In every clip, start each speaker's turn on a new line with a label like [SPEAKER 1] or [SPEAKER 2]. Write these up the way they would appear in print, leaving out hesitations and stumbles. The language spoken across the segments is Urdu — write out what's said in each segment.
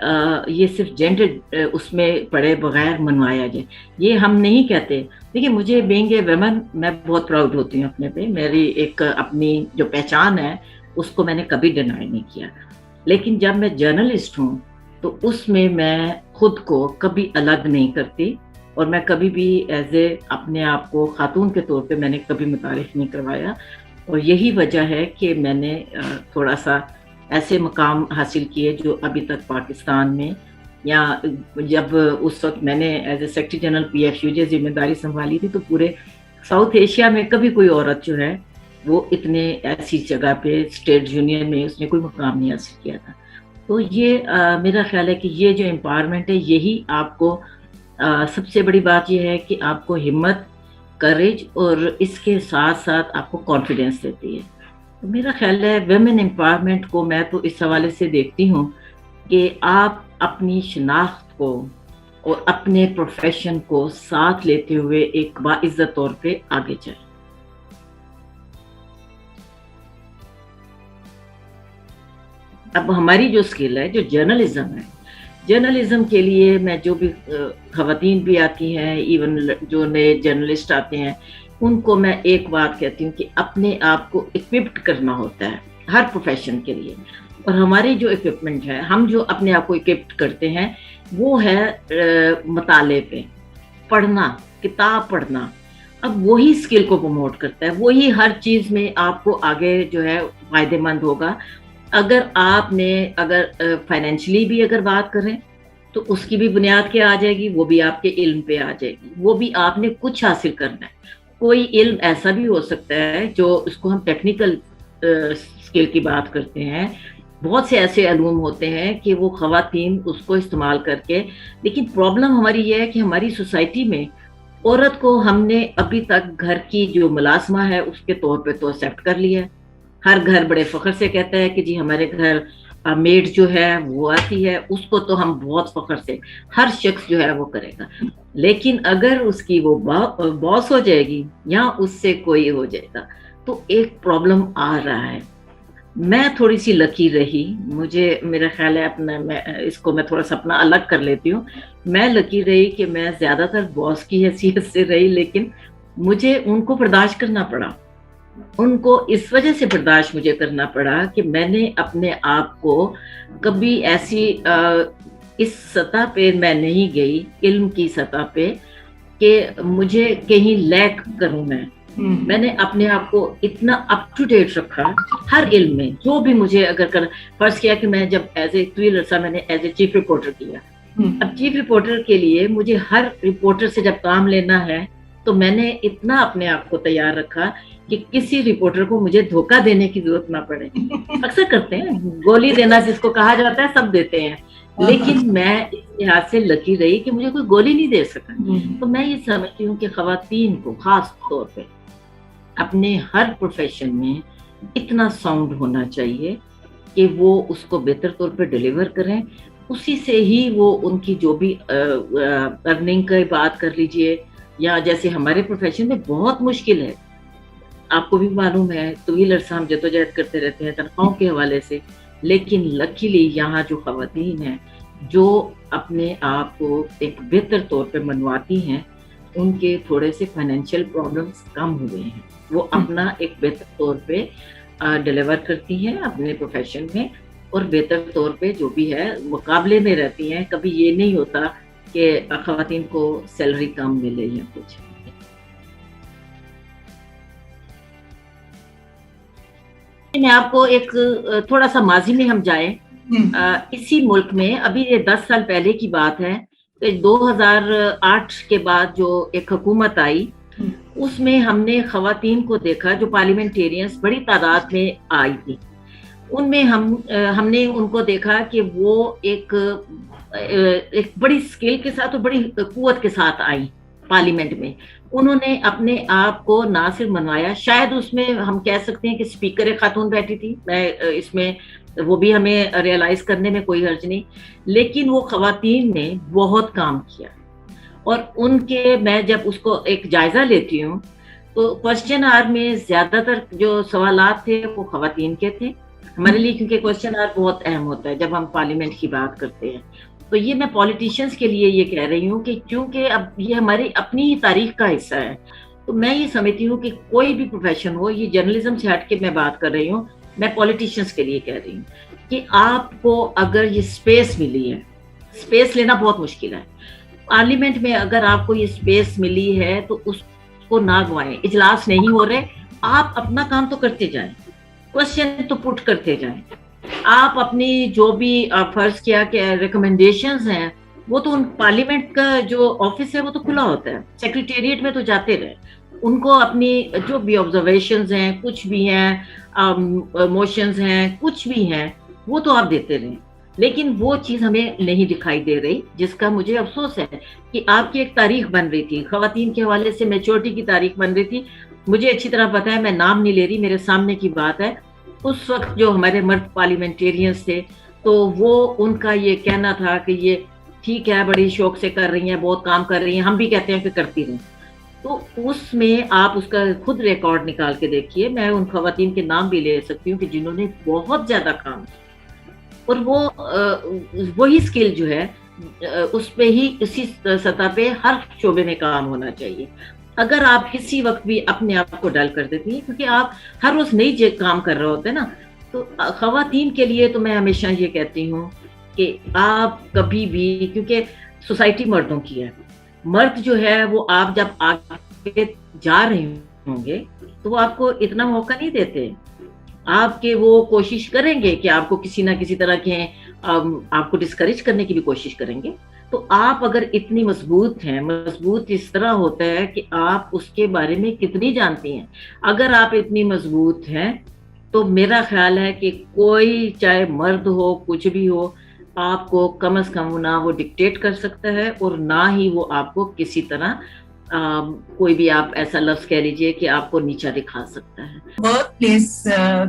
[SPEAKER 1] یہ صرف جینڈر اس میں پڑے بغیر منوایا جائے، یہ ہم نہیں کہتے. دیکھیے مجھے بینگ اے ویمن میں بہت پراؤڈ ہوتی ہوں اپنے پہ، میری ایک اپنی جو پہچان ہے اس کو میں نے کبھی ڈینائی نہیں کیا. لیکن جب میں جرنلسٹ ہوں تو اس میں خود کو کبھی الگ نہیں کرتی، اور میں کبھی بھی ایز اے اپنے آپ کو خاتون کے طور پہ میں نے کبھی متعارف نہیں کروایا. اور یہی وجہ ہے کہ میں نے تھوڑا سا ایسے مقام حاصل کیے جو ابھی تک پاکستان میں، یا جب اس وقت میں نے as a secretary general PFUJ ذمہ داری سنبھالی تھی تو پورے ساؤتھ ایشیا میں کبھی کوئی عورت جو ہے وہ اتنے ایسی جگہ پہ اسٹیٹ یونین میں اس نے کوئی مقام نہیں حاصل کیا تھا. تو یہ میرا خیال ہے کہ یہ جو امپاورمنٹ ہے یہی آپ کو سب سے بڑی بات یہ ہے کہ آپ کو ہمت، کریج اور اس کے ساتھ ساتھ آپ کو کانفیڈینس دیتی ہے. تو میرا خیال ہے ویمن امپاورمنٹ کو میں تو اس حوالے سے دیکھتی ہوں کہ آپ اپنی شناخت کو اور اپنے پروفیشن کو ساتھ لیتے ہوئے ایک باعزت طور پہ آگے جائیں. اب ہماری جو اسکل ہے، جو جرنلزم ہے، جرنلزم کے لیے میں جو بھی خواتین بھی آتی ہیں، ایون جو نئے جرنلسٹ آتے ہیں، ان کو میں ایک بات کہتی ہوں کہ اپنے آپ کو اکوپڈ کرنا ہوتا ہے ہر پروفیشن کے لیے. اور ہماری جو اکوپمنٹ ہے، ہم جو اپنے آپ کو اکوپڈ کرتے ہیں وہ ہے مطالعے پہ، پڑھنا، کتاب پڑھنا. اب وہی اسکل کو پروموٹ کرتا ہے، وہی ہر چیز میں آپ کو آگے جو ہے فائدے مند ہوگا. اگر آپ نے فائنینشلی بھی اگر بات کریں تو اس کی بھی بنیاد کیا آ جائے گی، وہ بھی آپ کے علم پہ آ جائے گی. وہ بھی آپ نے کچھ حاصل کرنا ہے. کوئی علم ایسا بھی ہو سکتا ہے جو اس کو ہم ٹیکنیکل اسکل کی بات کرتے ہیں، بہت سے ایسے علوم ہوتے ہیں کہ وہ خواتین اس کو استعمال کر کے. لیکن پرابلم ہماری یہ ہے کہ ہماری سوسائٹی میں عورت کو ہم نے ابھی تک گھر کی جو ملازمہ ہے اس کے طور پہ تو ایکسیپٹ کر لیا ہے. ہر گھر بڑے فخر سے کہتا ہے کہ جی ہمارے گھر میڈ جو ہے وہ آتی ہے، اس کو تو ہم بہت فخر سے ہر شخص جو ہے وہ کرے گا. لیکن اگر اس کی وہ باس ہو جائے گی یا اس سے کوئی ہو جائے گا تو ایک پرابلم آ رہا ہے. میں تھوڑی سی لکی رہی، مجھے میرا خیال ہے اس کو میں تھوڑا سا اپنا الگ کر لیتی ہوں. میں لکی رہی کہ میں زیادہ تر باس کی حیثیت سے رہی، لیکن مجھے ان کو برداشت کرنا پڑا. ان کو اس وجہ سے برداشت مجھے کرنا پڑا کہ میں نے اپنے آپ کو کبھی ایسی اس سطح پہ میں نہیں گئی، علم کی سطح پہ، کہ مجھے کہیں لیک کروں. میں نے اپنے آپ کو اتنا اپ ٹو ڈیٹ رکھا ہر علم میں. جو بھی مجھے اگر فرض کیا کہ میں جب ایز اے طویل عرصہ میں نے ایز اے چیف رپورٹر کیا، اب چیف رپورٹر کے لیے مجھے ہر رپورٹر سے جب کام لینا ہے تو میں نے اتنا اپنے آپ کو تیار رکھا کہ کسی رپورٹر کو مجھے دھوکہ دینے کی ضرورت نہ پڑے. اکثر کرتے ہیں گولی دینا جس کو کہا جاتا ہے، سب دیتے ہیں، لیکن میں اس لحاظ سے لکی رہی کہ مجھے کوئی گولی نہیں دے سکا. تو میں یہ سمجھتی ہوں کہ خواتین کو خاص طور پہ اپنے ہر پروفیشن میں اتنا ساؤنڈ ہونا چاہیے کہ وہ اس کو بہتر طور پہ ڈیلیور کریں. اسی سے ہی وہ ان کی جو بھی ارننگ کی بات کر لیجئے، یا جیسے ہمارے پروفیشن میں بہت مشکل ہے، آپ کو بھی معلوم ہے، طویل عرصہ ہم جدوجہد کرتے رہتے ہیں تنخواہوں کے حوالے سے. لیکن لکیلی یہاں جو خواتین ہیں جو اپنے آپ کو ایک بہتر طور پہ منواتی ہیں، ان کے تھوڑے سے فائنینشیل پرابلمس کم ہوئے ہیں. وہ اپنا ایک بہتر طور پہ ڈیلیور کرتی ہیں اپنے پروفیشن میں، اور بہتر طور پہ جو بھی ہے مقابلے میں رہتی ہیں. کبھی یہ نہیں ہوتا کہ خواتین کو سیلری کم ملے یا کچھ. میں آپ کو ایک تھوڑا سا ماضی میں ہم جائیں. اسی ملک میں ابھی یہ 10 سال پہلے کی بات ہے، 2008 کے بعد جو ایک حکومت آئی، اس میں ہم نے خواتین کو دیکھا جو پارلیمنٹیرینز بڑی تعداد میں آئی تھی. ان میں ہم نے ان کو دیکھا کہ وہ ایک بڑی سکیل کے ساتھ اور بڑی قوت کے ساتھ آئی پارلیمنٹ میں. انہوں نے اپنے آپ کو نہ صرف منوایا، شاید اس میں ہم کہہ سکتے ہیں کہ اسپیکر ایک خاتون بیٹھی تھی، میں اس میں وہ بھی ہمیں ریئلائز کرنے میں کوئی حرج نہیں، لیکن وہ خواتین نے بہت کام کیا. اور ان کے میں جب اس کو ایک جائزہ لیتی ہوں تو کوسچن آر میں زیادہ تر جو سوالات تھے وہ خواتین کے تھے، ہمارے لیے کیونکہ کوشچن آنسر بہت اہم ہوتا ہے جب ہم پارلیمنٹ کی بات کرتے ہیں. تو یہ میں پولیٹیشینس کے لیے یہ کہہ رہی ہوں کہ کیونکہ اب یہ ہماری اپنی ہی تاریخ کا حصہ ہے. تو میں یہ سمجھتی ہوں کہ کوئی بھی پروفیشن ہو, یہ جرنلزم سے ہٹ کے میں بات کر رہی ہوں, میں پولیٹیشینس کے لیے کہہ رہی ہوں کہ آپ کو اگر یہ اسپیس ملی ہے, اسپیس لینا بہت مشکل ہے. پارلیمنٹ میں اگر آپ کو یہ اسپیس ملی ہے تو اس کو نہ گوائیں. اجلاس نہیں ہو رہے, آپ اپنا کام تو کرتے جائیں, کوشچن تو پٹ کرتے جائیں. آپ اپنی جو بھی فرض کیا کہ ریکمنڈیشنز ہیں وہ تو ان پارلیمنٹ کا جو آفس ہے وہ تو کھلا ہوتا ہے, سیکریٹریٹ میں تو جاتے رہے, ان کو اپنی جو بھی آبزرویشنز ہیں, کچھ بھی ہیں, موشنز ہیں, کچھ بھی ہیں, وہ تو آپ دیتے رہیں. لیکن وہ چیز ہمیں نہیں دکھائی دے رہی, جس کا مجھے افسوس ہے کہ آپ کی ایک تاریخ بن رہی تھی خواتین کے حوالے سے, میچورٹی کی تاریخ بن رہی تھی. مجھے اچھی طرح پتا ہے, میں نام نہیں لے رہی, میرے سامنے کی بات ہے. اس وقت جو ہمارے مرد پارلیمنٹیرینز تھے تو وہ ان کا یہ کہنا تھا کہ یہ ٹھیک ہے, بڑی شوق سے کر رہی ہیں, بہت کام کر رہی ہیں, ہم بھی کہتے ہیں کہ کرتی رہیں. تو اس میں آپ اس کا خود ریکارڈ نکال کے دیکھیے. میں ان خواتین کے نام بھی لے سکتی ہوں کہ جنہوں نے بہت زیادہ کام کیا, اور وہ وہی اسکل جو ہے اس پہ ہی, اسی سطح پہ ہر شعبے میں کام ہونا چاہیے. اگر آپ کسی وقت بھی اپنے آپ کو ڈل کر دیتی ہیں, کیونکہ آپ ہر روز نئی کام کر رہے ہوتے ہیں نا, تو خواتین کے لیے تو میں ہمیشہ یہ کہتی ہوں کہ آپ کبھی بھی, کیونکہ سوسائٹی مردوں کی ہے, مرد جو ہے وہ آپ جب آگے جا رہے ہوں گے تو وہ آپ کو اتنا موقع نہیں دیتے. آپ کے وہ کوشش کریں گے کہ آپ کو کسی نہ کسی طرح کے آپ کو ڈسکریج کرنے کی بھی کوشش کریں گے. تو آپ اگر اتنی مضبوط ہیں, مضبوط اس طرح ہوتا ہے کہ آپ اس کے بارے میں کتنی جانتی ہیں. اگر آپ اتنی مضبوط ہیں تو میرا خیال ہے کہ کوئی چاہے مرد ہو, کچھ بھی ہو, آپ کو کم از کم نہ وہ ڈکٹیٹ کر سکتا ہے اور نہ ہی وہ آپ کو کسی طرح کوئی بھی آپ ایسا لفظ کہہ لیجئے کہ آپ کو نیچا دکھا سکتا ہے.
[SPEAKER 2] ورک پلیس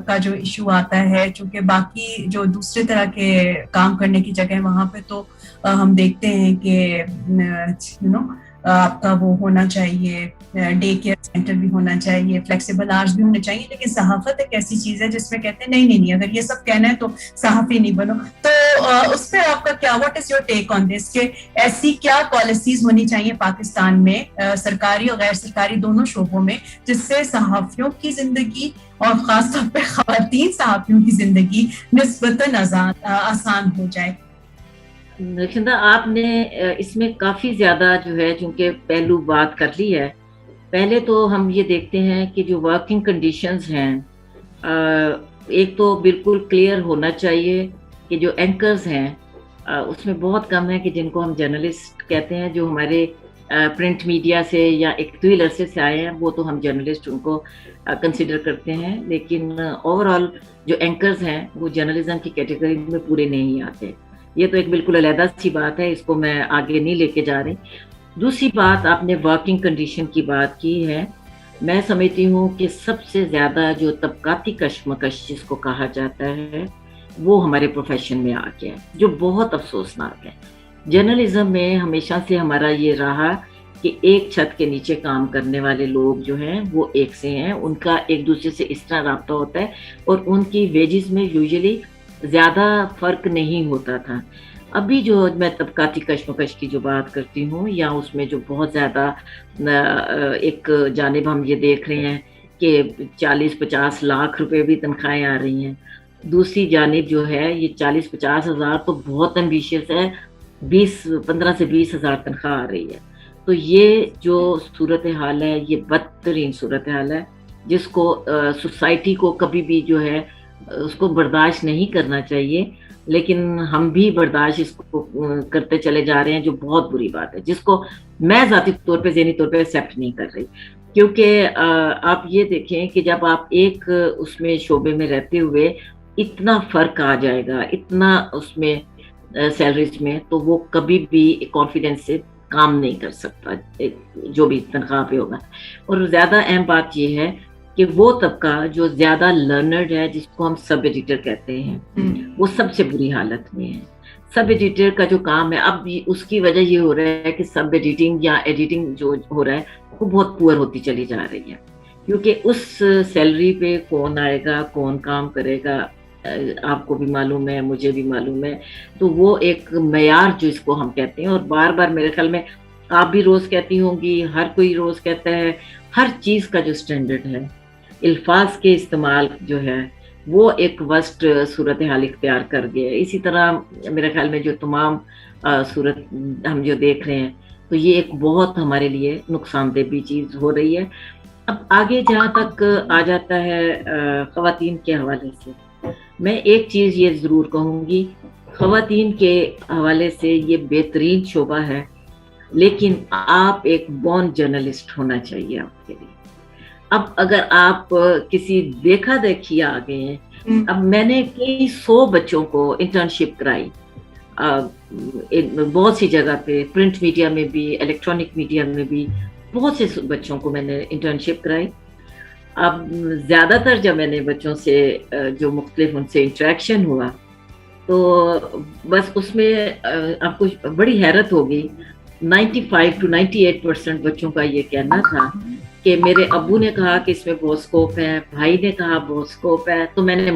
[SPEAKER 2] کا جو ایشو آتا ہے, چونکہ باقی جو دوسرے طرح کے کام کرنے کی جگہ وہاں پہ تو ہم دیکھتے ہیں کہ آپ کا وہ ہونا چاہیے, ڈے کیئر سینٹر بھی ہونا چاہیے, فلیکسیبل آورز بھی ہونے چاہیے. لیکن صحافت ایک ایسی چیز ہے جس میں کہتے ہیں نہیں, اگر یہ سب کہنا ہے تو صحافی نہیں بنو. تو اس پہ آپ کا کیا, واٹ از یور ٹیک آن دس, کہ ایسی کیا پالیسیز ہونی چاہیے پاکستان میں سرکاری اور غیر سرکاری دونوں شعبوں میں, جس سے صحافیوں کی زندگی اور خاص طور پہ خواتین صحافیوں کی زندگی نسبتاً آسان ہو جائے؟
[SPEAKER 1] رخشندہ, آپ نے اس میں کافی زیادہ جو ہے چونکہ پہلو بات کر لی ہے. پہلے تو ہم یہ دیکھتے ہیں کہ جو ورکنگ کنڈیشنز ہیں, ایک تو بالکل کلیئر ہونا چاہیے کہ جو اینکرز ہیں اس میں بہت کم ہے کہ جن کو ہم جرنلسٹ کہتے ہیں, جو ہمارے پرنٹ میڈیا سے یا ایک طویل عرصے سے آئے ہیں وہ تو ہم جرنلسٹ ان کو کنسیڈر کرتے ہیں. لیکن اوور آل جو اینکرز ہیں وہ جرنلزم کی کیٹیگری میں پورے نہیں آتے. یہ تو ایک بالکل علیحدہ سی بات ہے, اس کو میں آگے نہیں لے کے جا رہی. دوسری بات, آپ نے ورکنگ کنڈیشن کی بات کی ہے. میں سمجھتی ہوں کہ سب سے زیادہ جو طبقاتی کشمکش جس کو کہا جاتا ہے وہ ہمارے پروفیشن میں آ گیا ہے, جو بہت افسوسناک ہے. جرنلزم میں ہمیشہ سے ہمارا یہ رہا کہ ایک چھت کے نیچے کام کرنے والے لوگ جو ہیں وہ ایک سے ہیں, ان کا ایک دوسرے سے اس طرح رابطہ ہوتا ہے اور ان کی ویجز میں یوزلی زیادہ فرق نہیں ہوتا تھا. ابھی جو میں طبقاتی کشمکش کی جو بات کرتی ہوں, یا اس میں جو بہت زیادہ ایک جانب ہم یہ دیکھ رہے ہیں کہ 40-50 لاکھ روپے بھی تنخواہیں آ رہی ہیں, دوسری جانب جو ہے یہ 40-50 ہزار تو بہت ایمبیشیس ہے, 15 سے 20 ہزار تنخواہ آ رہی ہے. تو یہ جو صورتحال ہے یہ بدترین صورتحال ہے جس کو سوسائٹی کو کبھی بھی جو ہے اس کو برداشت نہیں کرنا چاہیے. لیکن ہم بھی برداشت اس کو کرتے چلے جا رہے ہیں, جو بہت بری بات ہے, جس کو میں ذاتی طور پہ ذہنی طور پہ ایکسیپٹ نہیں کر رہی. کیونکہ آپ یہ دیکھیں کہ جب آپ ایک اس میں شعبے میں رہتے ہوئے اتنا فرق آ جائے گا, اتنا اس میں سیلریز میں, تو وہ کبھی بھی کانفیڈنس سے کام نہیں کر سکتا جو بھی تنخواہ پہ ہوگا. اور زیادہ اہم بات یہ ہے کہ وہ طبقہ جو زیادہ لرنرڈ ہے, جس کو ہم سب ایڈیٹر کہتے ہیں, وہ سب سے بری حالت میں ہے. سب ایڈیٹر کا جو کام ہے, اب اس کی وجہ یہ ہو رہا ہے کہ سب ایڈیٹنگ یا ایڈیٹنگ جو ہو رہا ہے وہ بہت پور ہوتی چلی جا رہی ہے, کیونکہ اس سیلری پہ کون آئے گا, کون کام کرے گا, آپ کو بھی معلوم ہے، مجھے بھی معلوم ہے. تو وہ ایک معیار جو اس کو ہم کہتے ہیں، اور بار بار میرے خیال میں آپ بھی روز کہتی ہوں گی، ہر کوئی روز کہتا ہے، ہر چیز کا جو اسٹینڈرڈ ہے، الفاظ کے استعمال جو ہے وہ ایک وسٹ صورتحال اختیار کر گیا ہے. اسی طرح میرے خیال میں جو تمام صورت ہم جو دیکھ رہے ہیں، تو یہ ایک بہت ہمارے لیے نقصان دہ بھی چیز ہو رہی ہے. اب آگے جہاں تک آ جاتا ہے خواتین کے حوالے سے، میں ایک چیز یہ ضرور کہوں گی، خواتین کے حوالے سے یہ بہترین شعبہ ہے، لیکن آپ ایک بورن جرنلسٹ ہونا چاہیے آپ کے لیے. اب اگر آپ کسی دیکھا دیکھی آ گئے ہیں، اب میں نے کئی 100 بچوں کو انٹرنشپ کرائی بہت سی جگہ پہ، پرنٹ میڈیا میں بھی، الیکٹرانک میڈیا میں بھی، بہت سے بچوں کو میں نے انٹرنشپ کرائی. اب زیادہ تر جب میں نے بچوں سے جو مختلف ان سے انٹریکشن ہوا، تو بس اس میں آپ کو بڑی حیرت ہوگی، 95 to 98% بچوں کا یہ کہنا تھا کہ میرے ابو نے کہا کہ اس میں بہت اسکوپ ہے، بھائی نے کہا بہت اسکوپ ہے، تو میں نے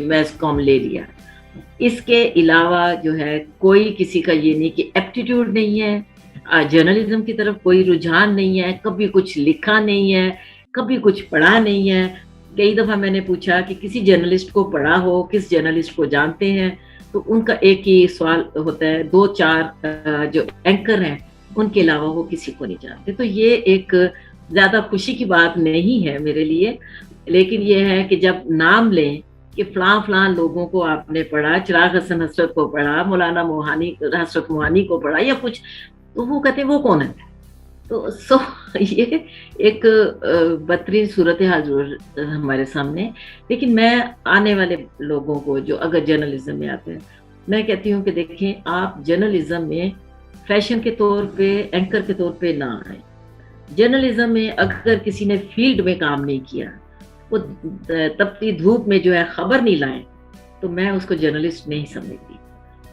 [SPEAKER 1] میس کام لے لیا. اس کے علاوہ جو ہے کوئی کسی کا یہ نہیں کہ ایپٹیٹیوڈ نہیں ہے، جرنلزم کی طرف کوئی رجحان نہیں ہے، کبھی کچھ لکھا نہیں ہے، کبھی کچھ پڑھا نہیں ہے. کئی دفعہ میں نے پوچھا کہ کسی جرنلسٹ کو پڑھا ہو، کس جرنلسٹ کو جانتے ہیں، تو ان کا ایک ہی سوال ہوتا ہے، 2-4 جو اینکر ہیں ان کے علاوہ وہ کسی کو نہیں جانتے. تو یہ ایک زیادہ خوشی کی بات نہیں ہے میرے لیے، لیکن یہ ہے کہ جب نام لیں کہ فلاں فلاں لوگوں کو آپ نے پڑھا، چراغ حسن حسرت کو پڑھا، مولانا حسرت موہانی کو پڑھا یا کچھ، تو وہ کہتے ہیں وہ کون ہے. تو یہ ایک بدترین صورتحال ہمارے سامنے. لیکن میں آنے والے لوگوں کو جو اگر جرنلزم میں آتے ہیں، میں کہتی ہوں کہ دیکھیں، آپ جرنلزم میں فیشن کے طور پہ، اینکر کے طور پہ نہ آئیں. جرنلزم میں اگر کسی نے فیلڈ میں کام نہیں کیا، وہ تپتی دھوپ میں جو ہے خبر نہیں لائیں، تو میں اس کو جرنلسٹ نہیں سمجھتی.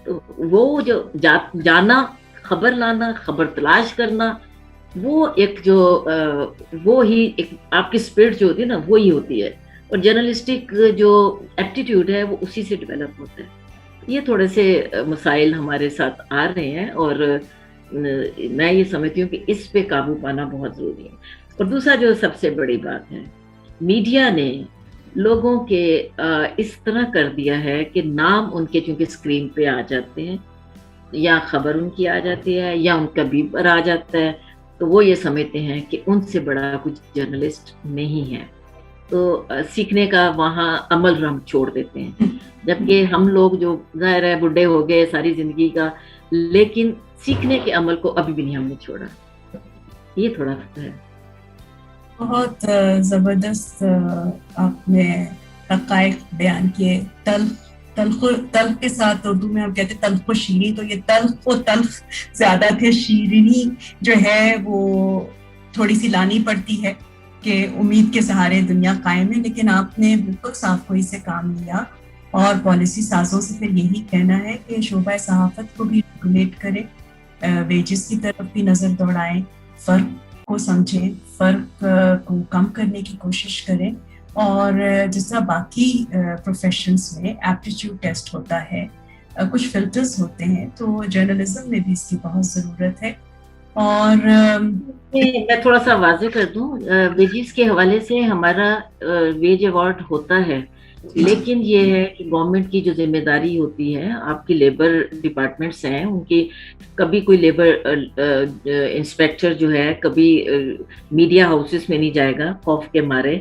[SPEAKER 1] تو وہ جو جانا، خبر لانا، خبر تلاش کرنا، وہ ایک جو وہ ہی ایک آپ کی اسپرٹ جو ہوتی ہے نا، وہی ہوتی ہے. اور جرنلسٹک جو ایپٹیٹیوڈ ہے وہ اسی سے ڈیولپ ہوتا ہے. یہ تھوڑے سے مسائل ہمارے ساتھ آ رہے ہیں، اور میں یہ سمجھتی ہوں کہ اس پہ قابو پانا بہت ضروری ہے. اور دوسرا جو سب سے بڑی بات ہے، میڈیا نے لوگوں کے اس طرح کر دیا ہے کہ نام ان کے چونکہ اسکرین پہ آ جاتے ہیں، یا خبر ان کی آ جاتی ہے، یا ان کا بیپر آ جاتا ہے، تو وہ یہ سمجھتے ہیں کہ ان سے بڑا کچھ جرنلسٹ نہیں ہے. تو سیکھنے کا وہاں عمل ہم چھوڑ دیتے ہیں، جبکہ ہم لوگ جو ظاہر ہے بڈھے ہو گئے ساری زندگی کا، لیکن سیکھنے کے عمل کو ابھی بھی نہیں ہم نے چھوڑا. یہ تھوڑا ہے.
[SPEAKER 2] بہت زبردست آپ نے حقائق بیان کیے. تلخ کے ساتھ اردو میں ہم کہتے ہیں تلخ و شیریں، تو یہ تلخ زیادہ تھے، شیرینی جو ہے وہ تھوڑی سی لانی پڑتی ہے کہ امید کے سہارے دنیا قائم ہے. لیکن آپ نے بالکل صاف گوئی سے کام لیا، اور پالیسی سازوں سے پھر یہی کہنا ہے کہ شعبہ صحافت کو بھی ریگولیٹ کرے، ویجز کی طرف بھی نظر دوڑائیں، فرق کو سمجھیں، فرق کو کم کرنے کی کوشش کریں. اور جس طرح باقی پروفیشنز میں ایپٹیٹیوڈ ٹیسٹ ہوتا ہے، کچھ فلٹرز ہوتے ہیں، تو جرنلزم میں بھی اس کی بہت ضرورت ہے. اور
[SPEAKER 1] میں تھوڑا سا واضح کر دوں، ویجز کے حوالے سے ہمارا ویج ایوارڈ ہوتا ہے، لیکن یہ ہے کہ گورنمنٹ کی جو ذمہ داری ہوتی ہے، آپ کی لیبر ڈپارٹمنٹس ہیں، ان کی کبھی کوئی لیبر انسپیکٹر جو ہے کبھی میڈیا ہاؤسز میں نہیں جائے گا خوف کے مارے،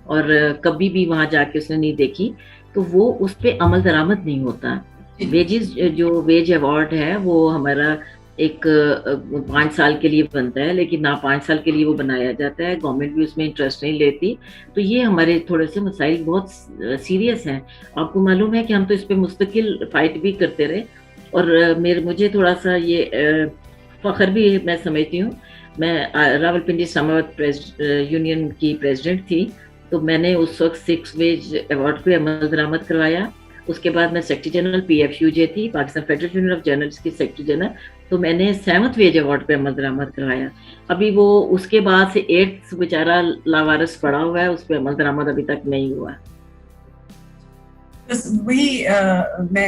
[SPEAKER 1] اور کبھی بھی وہاں جا کے اس نے نہیں دیکھی، تو وہ اس پہ عمل درآمد نہیں ہوتا. ویجز جو ویج ایوارڈ ہے وہ ہمارا ایک 5 سال کے لیے بنتا ہے، لیکن نہ 5 سال کے لیے وہ بنایا جاتا ہے، گورنمنٹ بھی اس میں انٹرسٹ نہیں لیتی. تو یہ ہمارے تھوڑے سے مسائل بہت سیریس ہیں. آپ کو معلوم ہے کہ ہم تو اس پہ مستقل فائٹ بھی کرتے رہے، اور مجھے تھوڑا سا یہ فخر بھی میں سمجھتی ہوں. میں راولپنڈی اسلام یونین کی پریزیڈنٹ تھی، تو میں نے اس وقت 6 ویج ایوارڈ پہ عمل درآمد کروایا. اس کے بعد میں سیکرٹری جنرل PFUJ تھی، Pakistan federation union of journalist کی سیکرٹری جنرل، تو میں نے 7 ویج ایوارڈ پہ عمل درآمد کروایا. ابھی وہ اس کے بعد سے 8 بیچارہ لاوارث پڑا ہوا ہے، اس پہ عمل درآمد ابھی تک نہیں ہوا.
[SPEAKER 2] بس وہی میں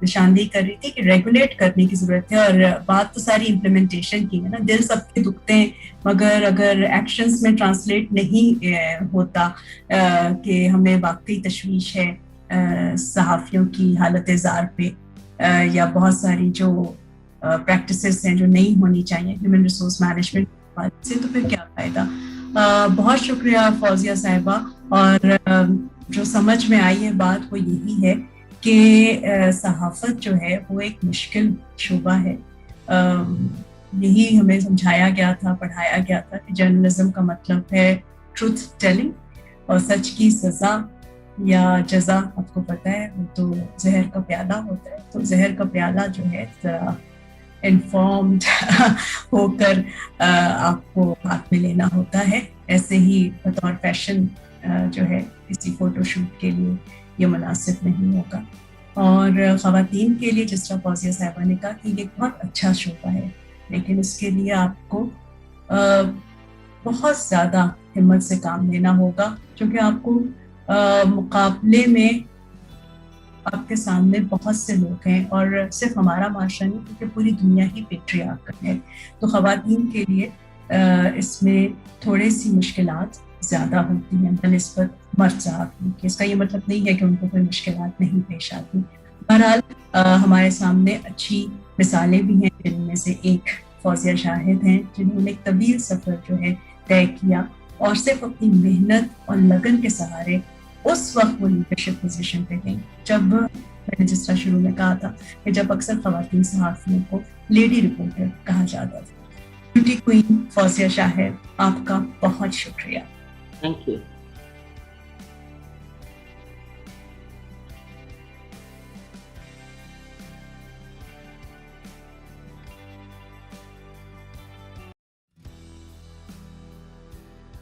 [SPEAKER 2] نشاندہی کر رہی تھی کہ ریگولیٹ کرنے کی ضرورت ہے، اور بات تو ساری امپلیمنٹیشن کی ہے نا. دل سب کے دکھتے ہیں، مگر اگر ایکشنز میں ٹرانسلیٹ نہیں ہوتا کہ ہمیں واقعی تشویش ہے صحافیوں کی حالت زار پہ، یا بہت ساری جو پریکٹسز ہیں جو نہیں ہونی چاہیے ہیومن ریسورس مینجمنٹ سے، تو پھر کیا فائدہ. بہت شکریہ فوزیہ صاحبہ. اور جو سمجھ میں آئی ہے بات وہ یہی ہے کہ صحافت جو ہے وہ ایک مشکل شعبہ ہے. یہی ہمیں سمجھایا گیا تھا، پڑھایا گیا تھا کہ جرنلزم کا مطلب ہے ٹروتھ ٹیلنگ، اور سچ کی سزا یا جزا آپ کو پتہ ہے وہ تو زہر کا پیالہ ہوتا ہے. تو زہر کا پیالہ جو ہے ذرا انفارمڈ ہو کر آپ کو ہاتھ میں لینا ہوتا ہے. ایسے ہی بطور فیشن جو ہے کسی فوٹو شوٹ کے لیے یہ مناسب نہیں ہوگا. اور خواتین کے لیے جس طرح فوزیہ صاحبہ نے کہا کہ یہ بہت اچھا شعبہ ہے، لیکن اس کے لیے آپ کو بہت زیادہ ہمت سے کام لینا ہوگا، کیونکہ آپ کو مقابلے میں آپ کے سامنے بہت سے لوگ ہیں، اور صرف ہمارا معاشرہ نہیں کیونکہ پوری دنیا ہی پیٹریارکل ہے. تو خواتین کے لیے اس میں تھوڑی سی مشکلات زیادہ ہوتی ہیں بنسبت مرد صحافیوں کی. اس کا یہ مطلب نہیں ہے کہ ان کو کوئی مشکلات نہیں پیش آتی. بہرحال ہمارے سامنے اچھی مثالیں بھی ہیں، جن میں سے ایک فوزیہ شاہد ہیں، جنہوں نے ایک طویل سفر جو ہے طے کیا، اور صرف اپنی محنت اور لگن کے سہارے اس وقت وہ لیڈرشپ پوزیشن پہ گئیں جب میں نے جس طرح شروع میں کہا تھا کہ جب اکثر خواتین صحافیوں کو لیڈی رپورٹر کہا جاتا تھا. بیوٹی کوئین فوزیہ شاہد، آپ کا بہت شکریہ.
[SPEAKER 1] Thank you.